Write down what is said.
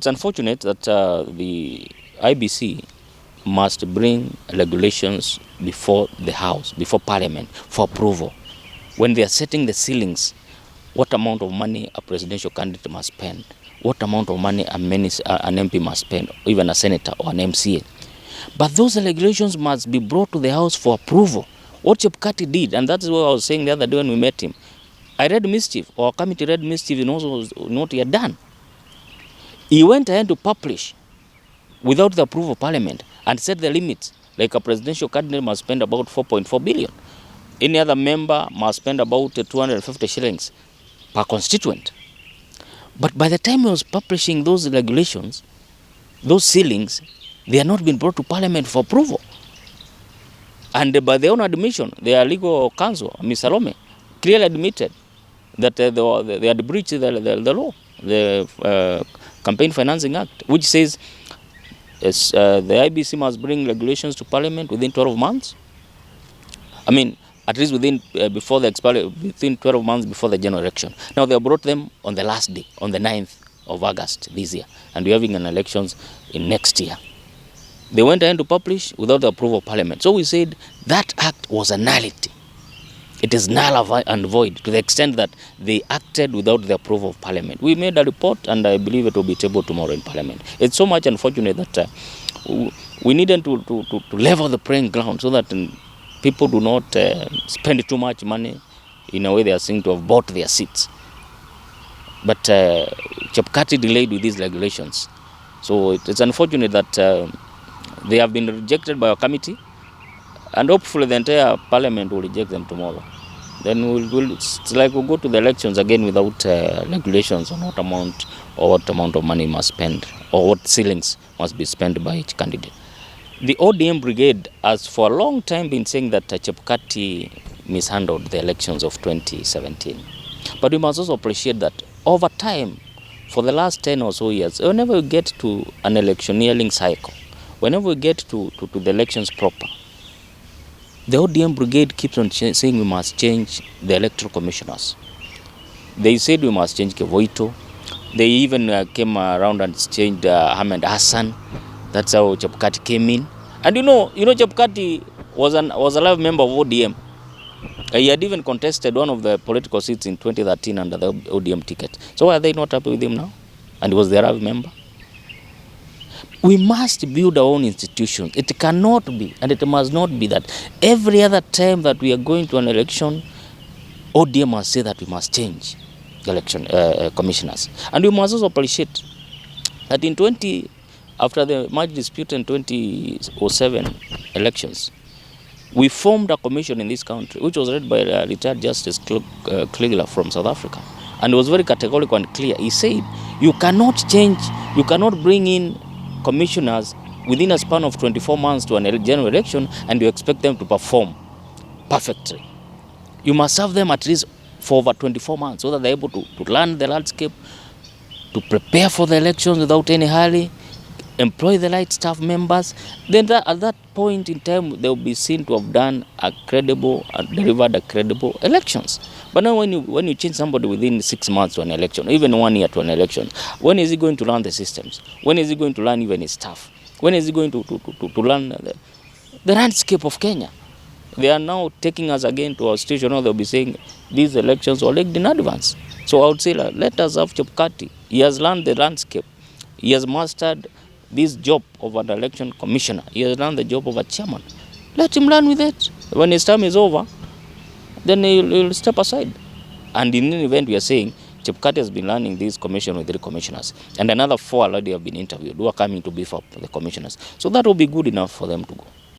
It's unfortunate that the IBC must bring regulations before the House, before Parliament, for approval. When they are setting the ceilings, what amount of money a presidential candidate must spend, what amount of money an MP must spend, even a senator or an MCA. But those regulations must be brought to the House for approval. What Chebukati did, and that's what I was saying the other day when we met him, I read mischief, or committee read mischief in also what he had done. He went ahead to publish without the approval of Parliament and set the limits. Like a presidential candidate must spend about 4.4 billion. Any other member must spend about 250 shillings per constituent. But by the time he was publishing those regulations, those ceilings, they are not been brought to Parliament for approval. And by their own admission, their legal counsel, Ms. Salome, clearly admitted that they had breached the law, the Campaign Financing Act, which says the IBC must bring regulations to Parliament within 12 months. I mean, at least within 12 months before the general election. Now they brought them on the last day, on the 9th of August this year, and we're having an elections in next year. They went ahead to publish without the approval of Parliament. So we said that act was a nullity. It is null and void to the extent that they acted without the approval of Parliament. We made a report, and I believe it will be tabled tomorrow in Parliament. It's so much unfortunate that we needed to level the playing ground so that people do not spend too much money in a way they are saying to have bought their seats. But Chebukati delayed with these regulations. So it's unfortunate that they have been rejected by our committee, and hopefully the entire Parliament will reject them tomorrow. Then it's like we'll go to the elections again without regulations on what amount of money must spend, or what ceilings must be spent by each candidate. The ODM brigade has for a long time been saying that Chebukati mishandled the elections of 2017. But we must also appreciate that over time, for the last 10 or so years, whenever we get to an electioneering cycle, whenever we get to the elections proper, the ODM brigade keeps on saying we must change the electoral commissioners. They said we must change Kevoito. They even came around and changed Ahmed Hassan. That's how Chebukati came in. And you know Chebukati was a live member of ODM. He had even contested one of the political seats in 2013 under the ODM ticket. So why are they not happy with him now? And he was their live member. We must build our own institutions. It cannot be, and it must not be that every other time that we are going to an election, ODM must say that we must change the election commissioners. And we must also appreciate that after the merge dispute in 2007 elections, we formed a commission in this country, which was led by retired Justice Klegler from South Africa. And it was very categorical and clear. He said, you cannot bring in commissioners within a span of 24 months to an general election and you expect them to perform perfectly. You must have them at least for over 24 months so that they're able to learn the landscape, to prepare for the elections without any hurry, employ the right staff members. Then at that point in time, they will be seen to have done a credible and delivered a credible elections. But now when you change somebody within 6 months to an election, even 1 year to an election, when is he going to learn the systems? When is he going to learn even his staff? When is he going to learn the landscape of Kenya? They are now taking us again to a station where they'll be saying these elections were rigged in advance. So I would say, let us have Chebukati. He has learned the landscape. He has mastered this job of an election commissioner. He has learned the job of a chairman. Let him learn with it. When his time is over, then he'll step aside. And in any event, we are saying Chebukati has been learning this commission with 3 commissioners. And another 4 already have been interviewed who are coming to beef up the commissioners. So that will be good enough for them to go.